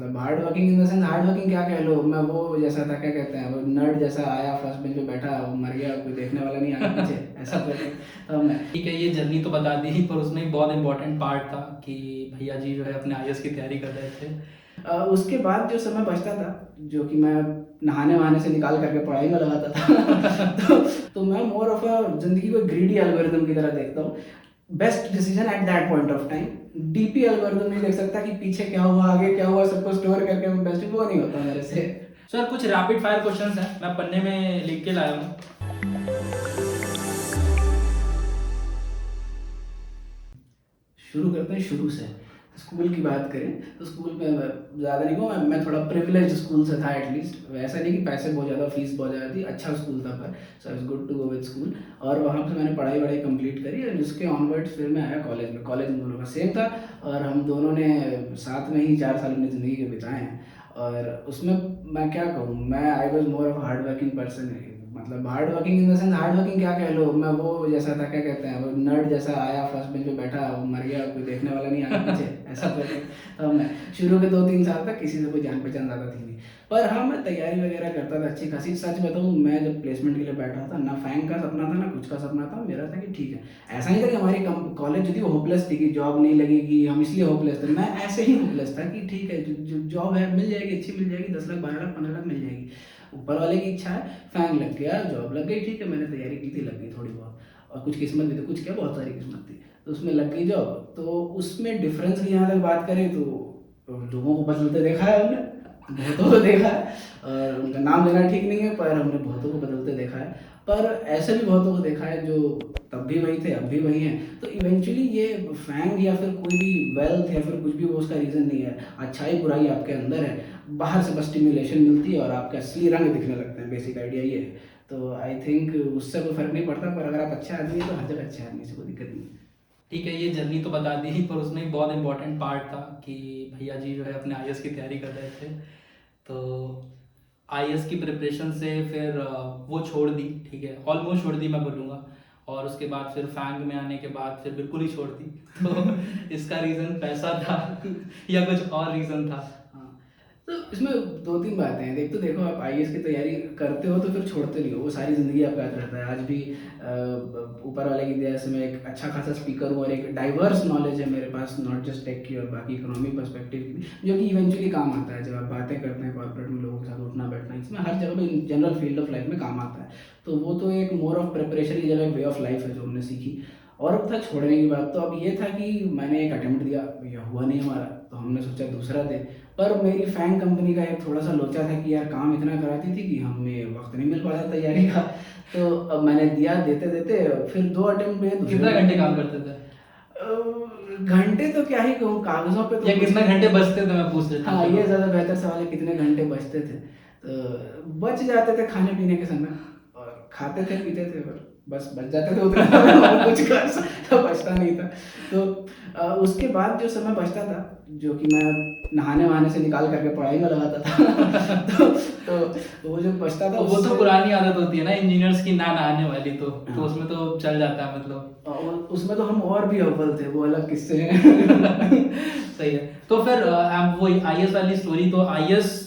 मतलब hard working in the sense hard working क्या कह लो, मैं वो जैसा था, क्या कहते हैं, वो नर्ड जैसा आया फर्स्ट बेंच पे बैठा, वो मर गया, कोई देखने वाला नहीं आगे पीछे ऐसा करके था मैं। ठीक है, ये जर्नी तो बता दी, पर उसमें एक बहुत इंपॉर्टेंट पार्ट था कि भैया जी जो है अपने आईएएस की तैयारी कर रहे थे। उसके बाद जो समय बचता था, जो कि मैं नहाने वहाने से निकाल करके पढ़ाई में लगाता था तो मैं मोर ऑफ अ जिंदगी को ग्रीडी एल्गोरिथम की तरह देखता हूँ। Best decision at that point of time. DP algorithm नहीं देख सकता कि पीछे क्या हुआ आगे क्या हुआ सबको स्टोर करके मैं बेस्ट, वो नहीं होता मेरे से। सर कुछ रैपिड फायर क्वेश्चंस हैं, मैं पन्ने में लिख के लाया हूँ। शुरू करते हैं शुरू से। स्कूल की बात करें तो स्कूल में ज़्यादा नहीं कहूँ मैं थोड़ा प्रिविलेज स्कूल से था एटलीस्ट। ऐसा नहीं कि पैसे बहुत ज़्यादा, फीस बहुत ज़्यादा थी, अच्छा स्कूल था पर so it's good to go with school. और वहाँ पे मैंने पढ़ाई वढ़ाई कंप्लीट करी और उसके ऑनवर्ड्स फिर मैं आया कॉलेज में। कॉलेज में दोनों का सेम था और हम दोनों ने साथ में ही 4 साल अपनी ज़िंदगी के बिताए हैं। और उसमें मैं क्या कहूँ, मैं I was more of hard working person. मतलब hard working in the sense hard working क्या कह लो, मैं वो जैसा था, क्या कहते हैं, वो नर्ड जैसा आया फर्स्ट बेंच पे बैठा, वो मर गया, कोई देखने वाला नहीं आगे पीछे ऐसा करके था मैं। शुरू के 2-3 साल तक किसी से कोई जान पहचान ज़्यादा थी नहीं। पर हाँ, मैं तैयारी वगैरह करता था अच्छी खासी। सच बताऊँ, मैं जब प्लेसमेंट के लिए बैठा था ना फैंग का सपना था ना कुछ का सपना था, मेरा था कि ठीक है। ऐसा नहीं था कि हमारी कॉलेज जो थी वो होपलेस थी कि जॉब नहीं लगेगी, हम इसलिए होपलेस थे। मैं ऐसे ही होपलेस था कि ठीक है, जो जॉब है मिल जाएगी, अच्छी मिल जाएगी, 10 लाख 12 लाख 15 लाख मिल जाएगी। ऊपर वाले की इच्छा है, फैंग लग गया, जॉब लग गई, ठीक है, मैंने तैयारी की थी, लग गई थोड़ी बहुत। और कुछ किस्मत भी थी, कुछ क्या बहुत सारी किस्मत थी, तो उसमें लग गई जॉब। तो उसमें डिफरेंस की यहाँ तक बात करें तो लोगों को बदलते देखा है हमने, बहुतों को देखा है। और उनका नाम लेना ठीक नहीं है पर हमने बहुतों को बदलते देखा है। पर ऐसे भी बहुतों को देखा है जो तब भी वही थे अब भी वही हैं। तो इवेंचुअली ये फैंग या फिर कोई भी वेल्थ या फिर कुछ भी वो उसका रीज़न नहीं है। अच्छाई बुराई आपके अंदर है, बाहर से बस स्टिमुलेशन मिलती है और आपके असली रंग दिखने लगते हैं। बेसिक आइडिया ये है। तो आई थिंक उससे कोई फ़र्क नहीं पड़ता, पर अगर आप अच्छा आदमी हैं तो हर जगह अच्छे आदमी से कोई दिक्कत नहीं है। ठीक है, ये जर्नी तो बता दी, पर उसमें एक बहुत इंपॉर्टेंट पार्ट था कि भैया जी जो है अपने आईएएस की तैयारी कर रहे थे। तो आईएएस की प्रिपरेशन से फिर वो छोड़ दी, ठीक है, ऑलमोस्ट छोड़ दी मैं बोलूँगा। और उसके बाद फिर फैंग में आने के बाद फिर बिल्कुल ही छोड़ दी। तो इसका रीज़न पैसा था या कुछ और रीज़न था? हाँ, तो इसमें 2-3 बातें हैं। एक तो देखो, आप आईएएस की तैयारी करते हो तो फिर छोड़ते नहीं हो, वो सारी ज़िंदगी आपका याद रहता है। आज भी ऊपर वाले की दया से मैं एक अच्छा खासा स्पीकर हूँ और एक डाइवर्स नॉलेज है मेरे पास, नॉट जस्ट टेक की और बाकी इकोनॉमिक पर्सपेक्टिव की भी, जो कि इवेंचुअली काम आता है जब आप बातें करते हैं कॉर्पोरेट में लोगों के साथ उठना बैठना, इसमें हर जगह पे जनरल फील्ड ऑफ लाइफ में काम आता है। तो वो तो एक मोर ऑफ प्रिपरेशन की जगह एक वे ऑफ लाइफ है जो हमने सीखी। और अब था छोड़ने की बात, तो अब ये था कि मैंने एक अटेम्प्ट दिया, ये हुआ नहीं हमारा, तो हमने सोचा दूसरा दे। पर मेरी फैंग कंपनी का एक थोड़ा सा लोचा था कि यार काम इतना कराती थी कि हमें वक्त नहीं मिल पाता तैयारी का। तो अब मैंने दिया, देते देते फिर 2 अटेम्प्ट में कितना घंटे काम करते थे? घंटे तो क्या ही कहूँ, कागजों पे तो या कितना घंटे बचते थे, मैं पूछ लेता हूँ, हाँ, चलो। ये ज़्यादा बेहतर सवाल है, कितने घंटे बचते थे। तो बच जाते थे खाने पीने के समय, और खाते थे पीते थे, पर बस बच जाते थे उतना और कुछ खास बचता नहीं था। तो उसके बाद जो समय बचता था, जो कि मैं नहाने वहाने से निकाल करके पढ़ाई में लगाता था तो वो जो बचता था तो वो तो उससे पुरानी आदत होती है ना इंजीनियर्स की, ना नहाने वाली, तो हाँ, उसमें तो चल जाता है मतलब। उसमें तो हम और भी अव्वल थे, वो अलग किस्से हैं सही है। तो फिर वो आईएएस वाली स्टोरी, तो आईएएस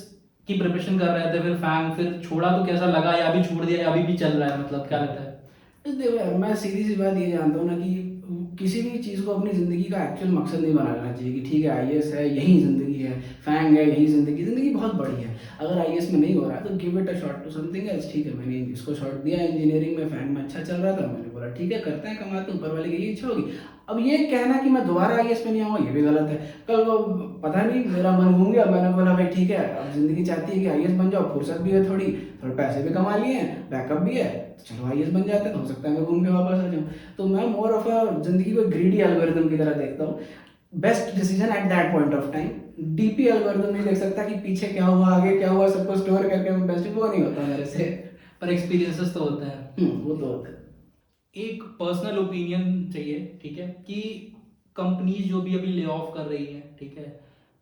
की प्रिपरेशन कर रहे थे, फिर फैंग, फिर छोड़ा तो कैसा लगा, या अभी छोड़ दिया या अभी भी चल रहा है, मतलब क्या लगता है? देखो यार, मैं सीधी सी बात ये जानता हूँ ना कि किसी भी चीज़ को अपनी ज़िंदगी का एक्चुअल मकसद नहीं बना लेना चाहिए कि ठीक है आईएएस है यही ज़िंदगी है, फैंग है यही ज़िंदगी। ज़िंदगी बहुत बड़ी है। अगर आईएएस में नहीं हो रहा है तो give it a shot to something else. ठीक है, मैंने इसको शॉट दिया, इंजीनियरिंग में फैंग में अच्छा चल रहा था, मैंने बोला ठीक है करते हैं, कमाते हैं, ऊपर वाले की यही इच्छा होगी। अब ये कहना कि मैं दोबारा आईएएस में नहीं आऊँगा, ये भी गलत है। कल को पता नहीं मेरा मन घूम गया, मैंने बोला भाई ठीक है, अब ज़िंदगी चाहती है कि आईएएस बन जाओ, फुर्सत भी है थोड़ी, थोड़े पैसे भी कमा लिए हैं, बैकअप भी है, तो चलो आईएएस बन जाते हैं, तो हो सकता है मैं घूम के वापस आ जाऊँ। तो मैं मोर ऑफ अ ज़िंदगी को ग्रीडी एल्गोरिथम की तरह देखता हूँ। Best decision at that point of time. DP algorithm नहीं देख सकता कि पीछे क्या हुआ आगे क्या हुआ सबको स्टोर करके मैं बेस्ट, वो नहीं होता मेरे से। पर एक्सपीरियंसेस तो होते हैं। वो तो होता है। एक पर्सनल ओपिनियन चाहिए, ठीक है, कि कंपनीज जो भी अभी ले ऑफ कर रही हैं, ठीक है,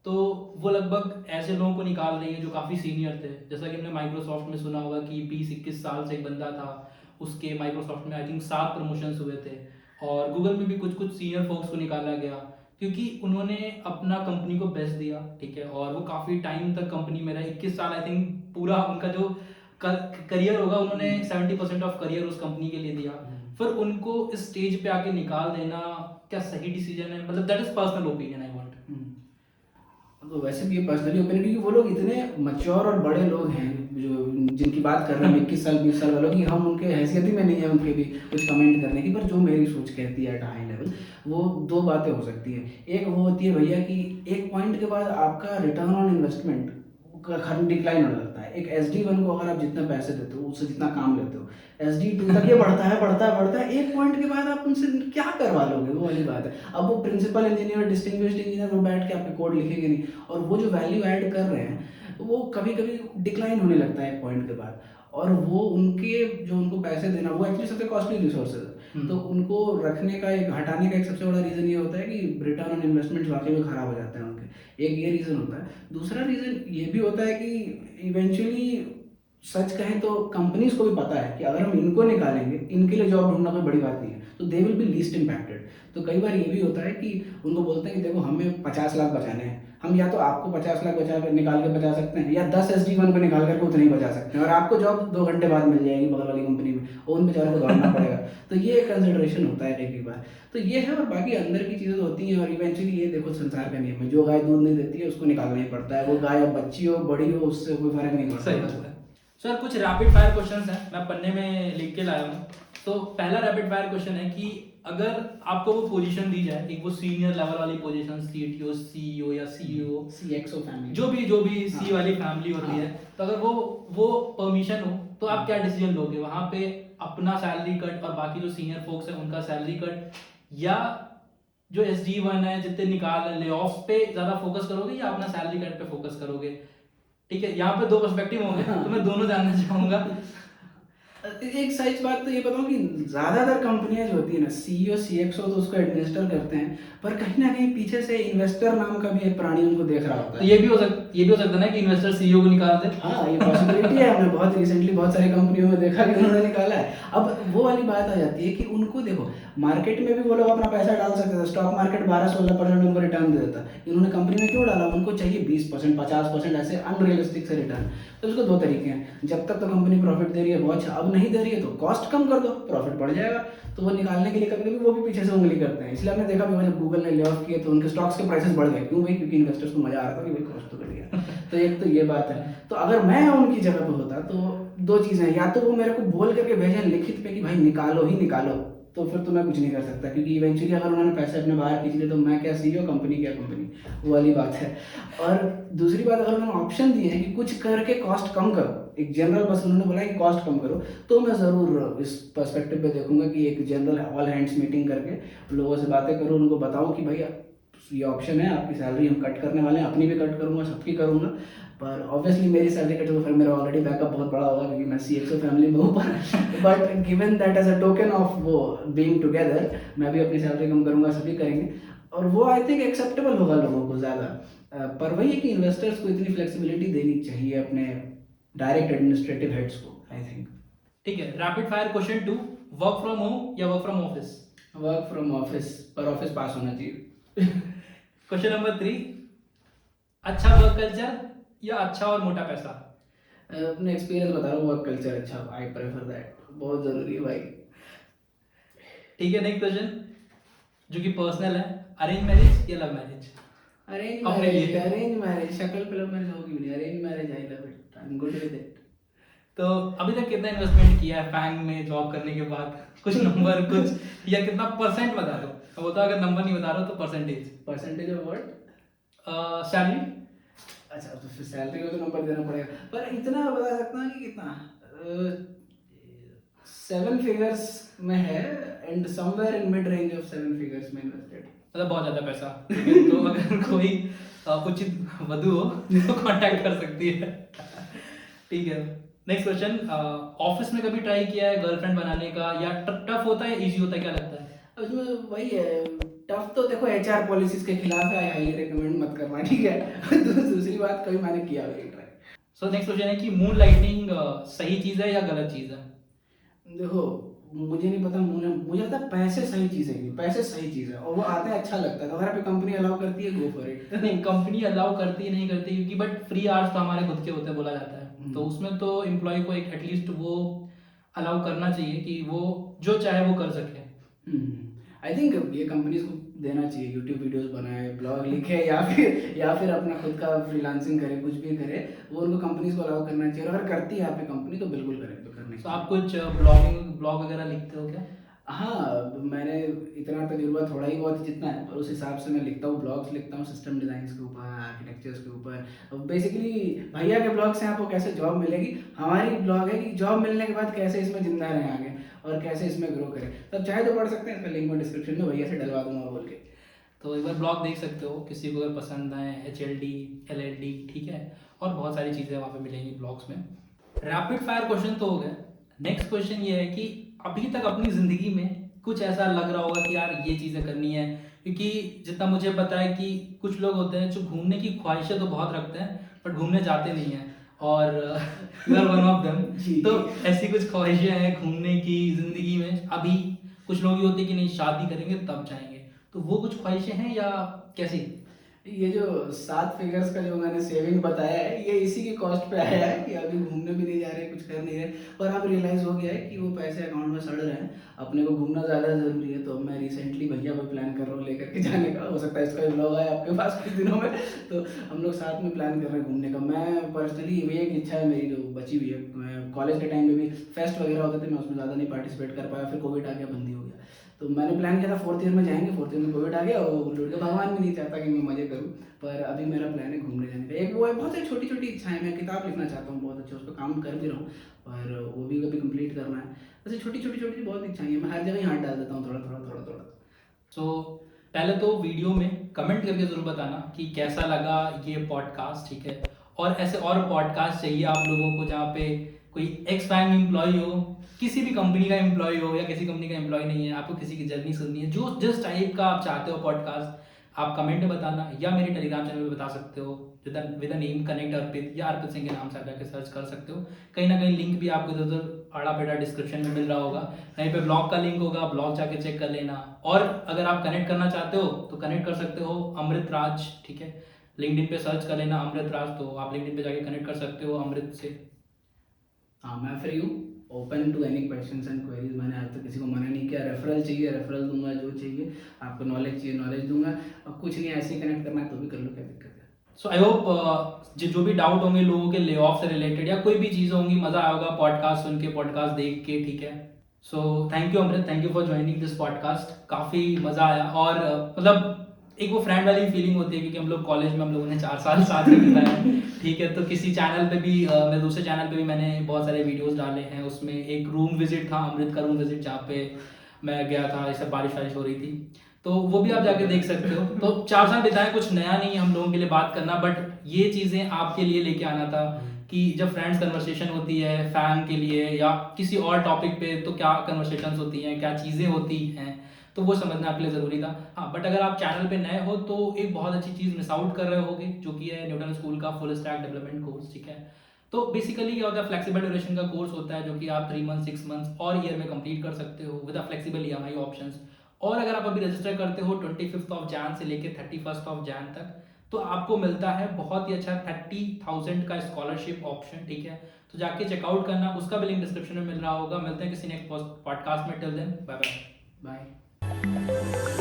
तो वो लगभग ऐसे लोगों को निकाल रही हैं जो काफ़ी सीनियर थे। जैसा कि हमने माइक्रोसॉफ्ट में सुना होगा कि 20-21 साल से एक बंदा था, उसके माइक्रोसॉफ्ट में आई थिंक 7 प्रमोशंस हुए थे। और गूगल में भी कुछ कुछ सीनियर फोक्स को निकाला गया। क्योंकि उन्होंने अपना कंपनी को बेस्ट दिया, ठीक है, और वो काफ़ी टाइम तक कंपनी में रहे, 21 साल आई थिंक पूरा उनका जो करियर होगा, उन्होंने 70% ऑफ करियर उस कंपनी के लिए दिया। फिर उनको इस स्टेज पे आके निकाल देना क्या सही डिसीजन है? मतलब that is personal opinion I want. तो वैसे भी ये पर्सनली ओपिनियन, क्योंकि वो लोग इतने मैच्योर और बड़े लोग हैं जो जिनकी बात कर रहे हैं 21 साल 20 साल वालों की, हम उनके हैसियत ही में नहीं है उनके भी कुछ कमेंट करने की। पर जो मेरी सोच कहती है एट हाई लेवल, वो दो बातें हो सकती है। एक वो होती है भैया कि एक पॉइंट के बाद आपका रिटर्न ऑन इन्वेस्टमेंट का डिक्लाइन होने लगता है। एक SD1 को अगर आप जितना पैसे देते हो, उससे जितना काम लेते हो, SD2 तक ये बढ़ता है बढ़ता है बढ़ता है। एक पॉइंट के बाद आप उनसे क्या करवा लोगे, वो वाली बात है। अब वो प्रिंसिपल इंजीनियर, डिस्टिंग्विश्ड इंजीनियर, वो बैठ के आपके कोड लिखेंगे नहीं, और वो जो वैल्यू ऐड कर रहे हैं वो कभी कभी डिक्लाइन होने लगता है एक पॉइंट के बाद। और वो उनके जो उनको पैसे देना, वो एक्चुअली सबसे कॉस्टली रिसोर्सेज है। तो उनको रखने का, एक हटाने का एक सबसे बड़ा रीज़न ये होता है कि रिटर्न ऑन इन्वेस्टमेंट वाकई में खराब हो जाते हैं उनके। एक ये रीज़न होता है। दूसरा रीज़न ये भी होता है कि इवेंचुअली सच कहें तो कंपनीज को भी पता है कि अगर हम इनको निकालेंगे, इनके लिए जॉब ढूंढना कोई बड़ी बात नहीं है, तो they will be least impacted. तो कई बार ये भी होता है कि उनको बोलते हैं कि देखो हमें 50 लाख बचाने हैं, हम या तो आपको 50 लाख निकाल के बचा सकते हैं, या 10 SD1 को निकाल करके उतने ही बचा सकते हैं, और आपको जॉब 2 घंटे बाद मिल जाएगी बगल वाली कंपनी में, और उन बेचारों को दौड़ना पड़ेगा। तो ये एक कंसिडरेशन होता है कई बार। तो ये है, और बाकी अंदर की चीज़ें तो होती हैं। और इवेंचुअली ये देखो संसार का नियम है, जो गाय दूध नहीं देती है उसको निकालना ही पड़ता है। वो गाय अब बच्ची हो बड़ी हो, उससे कोई फर्क नहीं पड़ता। सही बात है। सर कुछ रैपिड फायर क्वेश्चंस हैं, मैं पन्ने में लिख के लाया हूँ। तो पहला रैपिड फायर क्वेश्चन है कि अगर आपको वो पोजीशन दी जाए, एक वो सीनियर लेवल वाली पोजीशन, CTO, CEO या CEO, CXO फैमिली, जो भी C वाली फैमिली होती है, तो अगर वो परमिशन हो तो आप क्या डिसीजन लोगे वहां पे? अपना सैलरी कट और बाकी जो सीनियर फोक्स है उनका सैलरी कट, या जो SD1 है जितने निकाल ले ऑफ पे ज्यादा फोकस करोगे, या अपना सैलरी कट पे फोकस करोगे? ठीक है, यहाँ पे दो पर्सपेक्टिव होंगे, तो मैं दोनों जानना चाहूंगा। एक सच बात तो ये बताऊं कि ज़्यादातर कंपनियां जो होती है ना, CEO CXO तो उसको एडमिनिस्टर करते हैं, पर कहीं ना कहीं पीछे से इन्वेस्टर नाम का भी एक प्राणी उनको देख रहा होता तो है। ये भी हो सकता है ना कि इन्वेस्टर CEO को निकाल दे। हाँ, ये पॉसिबिलिटी है। हमने बहुत रिसेंटली बहुत सारी कंपनियों में देखा कि उन्होंने निकाला है। अब वो वाली बात आ जाती है कि उनको देखो, मार्केट में भी वो लोग अपना पैसा डाल सकते थे, स्टॉक मार्केट 12-16% उनको रिटर्न दे देता। इन्होंने कंपनी में क्यों डाला? उनको चाहिए 20%, 50%, ऐसे अनरियलिस्टिक से रिटर्न। तो उसको दो तरीके हैं, जब तक तो कंपनी प्रॉफिट दे रही है बहुत अच्छा, अब नहीं दे रही है तो कॉस्ट कम कर दो, प्रॉफिट बढ़ जाएगा। तो वो निकालने के लिए कभी कभी वो भी पीछे से उंगली करते हैं। इसलिए आपने देखा भी, जब गूगल ने ले ऑफ किए तो उनके स्टॉक्स के प्राइसेस बढ़ गए। क्यों भाई? क्योंकि इन्वेस्टर्स को मजा आ रहा था कि भाई कॉस्ट तो बढ़ गया। तो एक तो ये बात है। तो अगर मैं उनकी जगह पे होता तो दो चीज़ें, या तो वो मेरे को बोल करके भेजें लिखित पे कि भाई निकालो ही निकालो, तो फिर तो मैं कुछ नहीं कर सकता, क्योंकि इवेंचुअली अगर उन्होंने पैसे अपने बाहर खींच लिए तो मैं क्या CEO, कंपनी क्या कंपनी, वो वाली बात है। और दूसरी बात, अगर उन्होंने ऑप्शन दिए हैं कि कुछ करके कॉस्ट कम करो, एक जनरल बस उन्होंने बोला कि कॉस्ट कम करो, तो मैं ज़रूर इस पर्सपेक्टिव पे देखूंगा कि एक जनरल ऑल हैंड्स मीटिंग करके लोगों से बातें करूँ, उनको बताऊँ कि भाई ये ऑप्शन है, आपकी सैलरी हम कट करने वाले हैं, अपनी भी कट करूँगा, सबकी करूँगा। पर ऑब्वियसली मेरी सैलरी कट तो फिर मेरा ऑलरेडी बैकअप बहुत बड़ा होगा, क्योंकि मैं CXO फैमिली में हूँ। पर but given that as a token of वो बीइंग टुगेदर, मैं भी अपनी सैलरी कम करूँगा, सभी करेंगे, और वो आई थिंक एक्सेप्टेबल होगा लोगों को ज़्यादा। पर वही है कि इन्वेस्टर्स को इतनी फ्लेक्सिबिलिटी देनी चाहिए अपने डायरेक्ट एडमिनिस्ट्रेटिव हेड्स को, आई थिंक। ठीक है, rapid fire question 2, work from home या work from office? Work from office, पर ऑफिस पास होना चाहिए। क्वेश्चन नंबर 3, अच्छा वर्क कल्चर या अच्छा और मोटा पैसा? अपने एक्सपीरियंस बता रहा हूँ, वर्क कल्चर अच्छा, आई प्रेफर दैट, बहुत ज़रूरी है भाई। ठीक है, नेक्स्ट क्वेश्चन जो कि पर्सनल है, अरेंज मैरिज या लव मैरिज? अरेंज अपने मैरिज, लिए। अरेंज मैरिज, शक्ल पे लव मैरिज होगी भी नहीं, arrange marriage, I love it, I am good with it. तो अभी तक कितना इन्वेस्टमेंट किया है फैंग में जॉब करने के बाद? कुछ नंबर कुछ, या कितना परसेंट बता दो। अब बता, अगर नंबर नहीं बता रहे हो तो percentage. Percentage of what? Salary. अच्छा, तो फिर सैलरी का तो नंबर देना पड़ेगा, पर इतना बता सकता हूँ कि कितना 7 फिगर्स में है, and somewhere in mid range of 7 figures में इन्वेस्टेड। मतलब बहुत ज़्यादा पैसा। ठीक है, तो अगर कोई उचित वधु हो तो कांटेक्ट कर सकती है। ठीक है, नेक्स्ट क्वेश्चन, ऑफिस में कभी ट्राई किया है गर्लफ्रेंड बनाने का, या टफ होता है, इजी होता है, क्या लगता है? अब उसमें वही है, टफ तो देखो HR पॉलिसीज के खिलाफ है, आई हाईली रिकमेंड मत करना, ठीक है। दूसरी बात, कभी मैंने किया हुआ ट्राई। सो नेक्स्ट क्वेश्चन है कि मून लाइटनिंग सही चीज़ है या गलत चीज़ है? देखो, मुझे नहीं पता, मुझे लगता है पैसे सही चीज़ है, पैसे सही चीज़ है और वो आता है अच्छा लगता है, तो अगर आपकी कंपनी अलाउ करती है गो फॉर इट। नहीं, कंपनी अलाउ करती है नहीं करती, क्योंकि बट फ्री आवर्स तो हमारे खुद के होते हैं बोला जाता है, तो उसमें तो एम्प्लॉय को एक एटलीस्ट वो अलाउ करना चाहिए कि वो जो चाहे वो कर सके। आई थिंक ये कंपनीज को देना चाहिए, यूट्यूब वीडियोस बनाए, ब्लॉग लिखे, या फिर अपना खुद का फ्रीलांसिंग करे, कुछ भी करे, वो उनको कंपनीज को अलाउ करना चाहिए, और अगर करती है आपकी कंपनी तो बिल्कुल करें, तो करना तो चाहिए। आप कुछ ब्लॉग वगैरह लिखते हो क्या? हाँ, मैंने इतना तजुर्बा थोड़ा ही बहुत जितना है, पर उस हिसाब से मैं लिखता हूँ, ब्लॉग्स लिखता हूँ सिस्टम डिज़ाइंस के ऊपर, आर्किटेक्चर्स के ऊपर। बेसिकली भैया के ब्लॉग से आपको कैसे जॉब मिलेगी, हमारी ब्लॉग है कि जॉब मिलने के बाद कैसे इसमें जिंदा रहें आगे और कैसे इसमें ग्रो करें। तब चाहे तो पढ़ सकते हैं, इसका लिंक मैं डिस्क्रिप्शन में भैया से डलवा दूंगा बोल के। तो एक बार ब्लॉग देख सकते हो, किसी को अगर पसंद आए, HLD, LLD, ठीक है, और बहुत सारी चीज़ें वहाँ पे मिलेंगी ब्लॉग्स में। रैपिड फायर क्वेश्चन तो हो गए। नेक्स्ट क्वेश्चन ये है कि अभी तक अपनी ज़िंदगी में कुछ ऐसा लग रहा होगा कि यार ये चीज़ें करनी है, क्योंकि जितना मुझे पता है कि कुछ लोग होते हैं जो घूमने की ख्वाहिशें तो बहुत रखते हैं बट घूमने जाते नहीं हैं, और you are one of them. जी। तो ऐसी कुछ ख्वाहिशें हैं घूमने की ज़िंदगी में अभी। कुछ लोग ये होते हैं कि नहीं शादी करेंगे तब जाएंगे, तो वो कुछ ख्वाहिशें हैं या कैसी? ये जो 7 फिगर्स का जो मैंने सेविंग बताया है, ये इसी की कॉस्ट पे आया है कि अभी घूमने भी नहीं जा रहे, कुछ कर नहीं रहे, और अब रियलाइज़ हो गया है कि वो पैसे अकाउंट में सड़ रहे हैं, अपने को घूमना ज़्यादा ज़रूरी है। तो मैं रिसेंटली भैया को प्लान कर रहा हूँ लेकर के जाने का, हो सकता है इसका ब्लॉग आए आपके पास कुछ दिनों में, तो हम लोग साथ में प्लान कर रहे हैं घूमने का। मैं पर्सनली ये एक इच्छा है मेरी जो बची हुई है, मैं कॉलेज के टाइम में भी फेस्ट वगैरह होते थे, मैं उसमें ज़्यादा नहीं पार्टिसिपेट कर पाया, फिर कोविड आ गया, बंदी हो गया। तो मैंने प्लान किया था 4th ईयर में जाएंगे, 4th ईयर में कोविड आ गया और वो लूट गया। भगवान भी नहीं चाहता कि मैं मजे करूँ, पर अभी मेरा प्लान है घूमने जाने का। एक वो है, बहुत सारी छोटी छोटी इच्छाएं, मैं किताब लिखना चाहता हूँ बहुत अच्छे, उस पर काम कर भी रहा हूँ, पर वो भी कभी कंप्लीट करना है। वैसे छोटी छोटी छोटी बहुत इच्छाएं हैं, मैं हर जगह ही हाथ डाल देता हूँ थोड़ा थोड़ा थोड़ा थोड़ा। सो पहले तो वीडियो में कमेंट करके ज़रूर बताना कि कैसा लगा ये पॉडकास्ट, ठीक है, और ऐसे और पॉडकास्ट चाहिए आप लोगों को जहाँ पे कोई एक्स फैंग एम्प्लॉय हो, किसी भी कंपनी का एम्प्लॉय हो या किसी कंपनी का एम्प्लॉय नहीं है, आपको किसी की जर्नी सुननी है, जो जिस टाइप का आप चाहते हो पॉडकास्ट, आप कमेंट में बताना या मेरे टेलीग्राम चैनल पे बता सकते हो विद नेम कनेक्ट अर्पित, या अर्पित सिंह के नाम से आप जाकर सर्च कर सकते हो। कहीं ना कहीं लिंक भी आपको इधर उधर आड़ा पेड़ा डिस्क्रिप्शन में मिल रहा होगा, कहीं पे ब्लॉग का लिंक होगा, ब्लॉग जाके चेक कर लेना। और अगर आप कनेक्ट करना चाहते हो तो कनेक्ट कर सकते हो अमृत राज, ठीक है, लिंक्डइन पे सर्च कर लेना अमृत राज, तो आप लिंक्डइन पे जाके कनेक्ट कर सकते हो अमृत से। हाँ, मैं फ्री हूँ, open to any questions and queries. मैंने आज तक किसी को मना नहीं किया। रेफरल चाहिए रेफरल दूंगा, जो चाहिए आपको नॉलेज चाहिए नॉलेज दूंगा, और कुछ नहीं ऐसे ही कनेक्ट करना है तो भी कर लो, क्या दिक्कत है। सो आई होप जो भी डाउट होंगे लोगों के ले ऑफ से रिलेटेड या कोई भी चीज़ होंगी, मज़ा आएगा पॉडकास्ट सुन के, पॉडकास्ट देख के, ठीक है। So thank you Amrit, thank you for joining this podcast, काफ़ी मज़ा आया। और मतलब एक वो फ्रेंड वाली फीलिंग होती है, क्योंकि हम लोग कॉलेज में हम लोगों ने 4 साल साथ में बिताया है, ठीक है। तो किसी चैनल पे भी मेरे दूसरे चैनल पे भी मैंने बहुत सारे वीडियोस डाले हैं, उसमें एक रूम विजिट था, अमृत का रूम विजिट, जहाँ पे मैं गया था, ऐसे बारिश वारिश हो रही थी, तो वो भी आप जाके देख सकते हो। तो 4 साल बिताए, कुछ नया नहीं है हम लोगों के लिए बात करना, बट ये चीज़ें आपके लिए लेके आना था कि जब फ्रेंड्स कन्वर्सेशन होती है फैन के लिए या किसी और टॉपिक पे, तो क्या कन्वर्सेशंस होती हैं, क्या चीज़ें होती हैं, तो वो समझना आपके लिए ज़रूरी था। हाँ, बट अगर आप चैनल पे नए हो तो एक बहुत अच्छी चीज़ मिस आउट कर रहे होगे, जो कि है न्यूटन स्कूल का फुल स्टैक डेवलपमेंट कोर्स, ठीक है। तो बेसिकली क्या होता है, फ्लेक्सिबल ड्यूरेशन का कोर्स होता है, जो कि आप 3 मंथ 6 मंथ्स और ईयर में कंप्लीट कर सकते हो with a flexible EMI options. और अगर आप अभी रजिस्टर करते हो 25 ऑफ जैन से लेके 31 ऑफ जैन तक, तो आपको मिलता है बहुत ही अच्छा 30,000 का स्कॉलरशिप ऑप्शन, ठीक है। तो जाके चेकआउट करना, उसका भी लिंक डिस्क्रिप्शन में मिल रहा होगा। मिलते हैं किसी नेक्स्ट पॉडकास्ट में, till then bye bye. Bye.